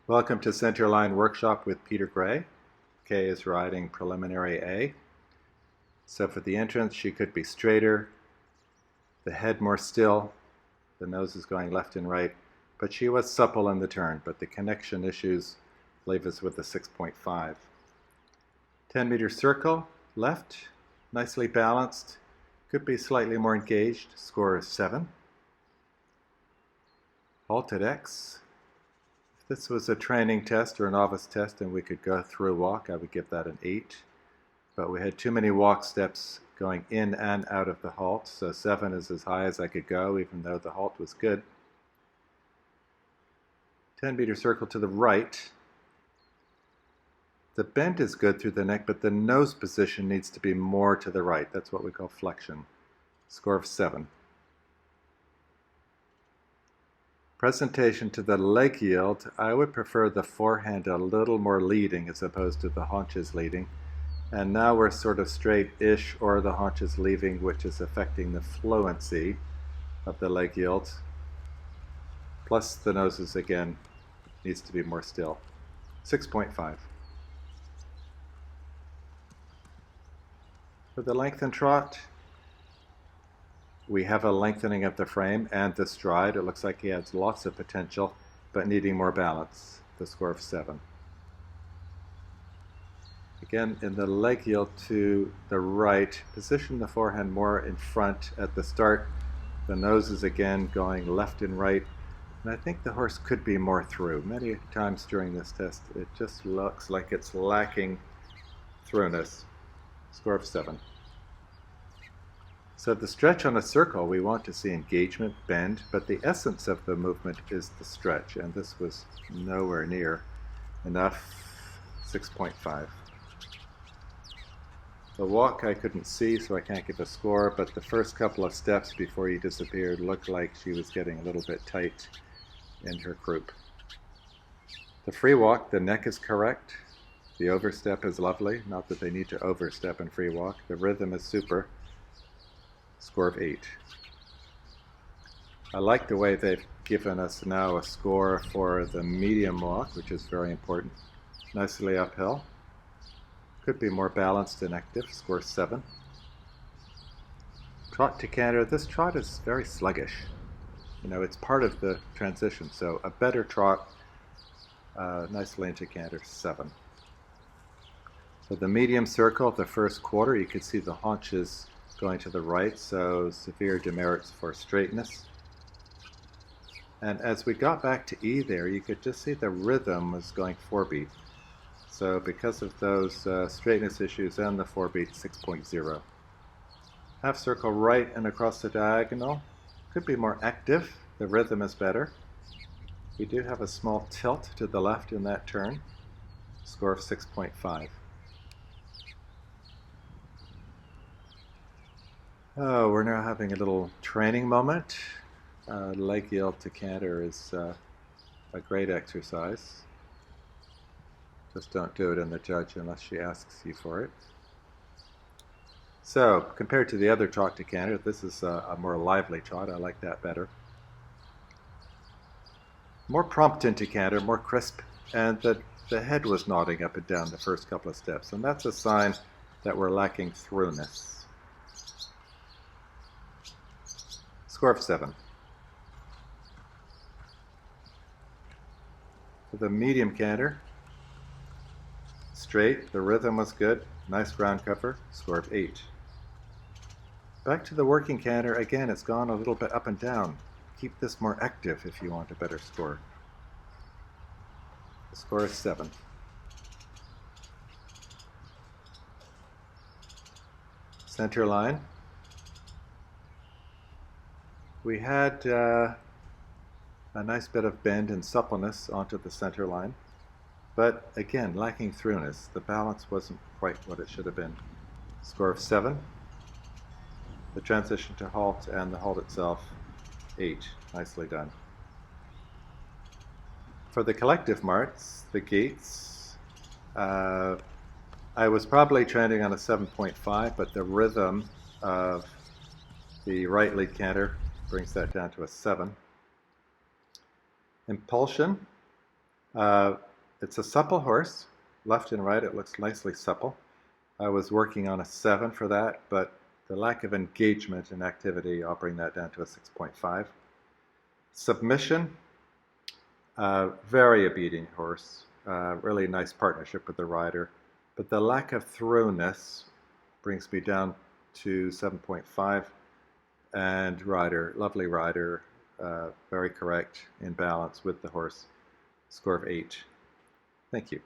Welcome to Centerline Workshop with Peter Gray. Kay is riding Preliminary A. So for the entrance, she could be straighter, the head more still, the nose is going left and right, but she was supple in the turn, but the connection issues leave us with a 6.5. 10-meter circle, left, nicely balanced, could be slightly more engaged, score is 7. Halt at X. If this was a training test or a novice test and we could go through a walk, I would give that an 8. But we had too many walk steps going in and out of the halt, so 7 is as high as I could go, even though the halt was good. 10-meter circle to the right. The bend is good through the neck, but the nose position needs to be more to the right. That's what we call flexion. Score of 7. Presentation to the leg yield, I would prefer the forehand a little more leading as opposed to the haunches leading. And now we're sort of straight-ish, or the haunches leaving, which is affecting the fluency of the leg yield. Plus the noses, again, needs to be more still. 6.5. For the length and trot, we have a lengthening of the frame and the stride. It looks like he has lots of potential, but needing more balance. The score of 7. Again, in the leg yield to the right, position the forehand more in front at the start. The nose is again going left and right. And I think the horse could be more through. Many times during this test, it just looks like it's lacking throughness. Score of 7. So the stretch on a circle, we want to see engagement, bend, but the essence of the movement is the stretch, and this was nowhere near enough. 6.5. The walk I couldn't see, so I can't give a score, but the first couple of steps before he disappeared looked like she was getting a little bit tight in her croup. The free walk, the neck is correct. The overstep is lovely, not that they need to overstep in free walk. The rhythm is super. Score of 8. I like the way they've given us now a score for the medium walk, which is very important. Nicely uphill. Could be more balanced and active. Score 7. Trot to canter. This trot is very sluggish. You know, it's part of the transition, so a better trot, nicely into canter. 7. So the medium circle, the first quarter, you could see the haunches going to the right, so severe demerits for straightness. And as we got back to E there, you could just see the rhythm was going 4-beat. So because of those straightness issues and the 4-beat, 6.0. Half circle right and across the diagonal. Could be more active. The rhythm is better. We do have a small tilt to the left in that turn. Score of 6.5. Oh, we're now having a little training moment. Leg yield to canter is a great exercise. Just don't do it in the judge unless she asks you for it. So, compared to the other trot to canter, this is a more lively trot. I like that better. More prompt into canter, more crisp, and the head was nodding up and down the first couple of steps, and that's a sign that we're lacking throughness. Score of 7. For the medium canter, straight, the rhythm was good, nice ground cover, score of 8. Back to the working canter, again it's gone a little bit up and down. Keep this more active if you want a better score. The score is 7. Center line. We had a nice bit of bend and suppleness onto the center line, but again, lacking throughness. The balance wasn't quite what it should have been. Score of 7. The transition to halt and the halt itself, 8. Nicely done. For the collective marks, the gaits, I was probably trending on a 7.5, but the rhythm of the right lead canter brings that down to a 7. Impulsion, Uh, it's a supple horse. Left and right, it looks nicely supple. I was working on a 7 for that, but the lack of engagement and activity, I'll bring that down to a 6.5. Submission, very obedient horse. Really nice partnership with the rider. But the lack of thoroughness brings me down to 7.5. And rider, lovely rider, very correct in balance with the horse. Score of 8. Thank you.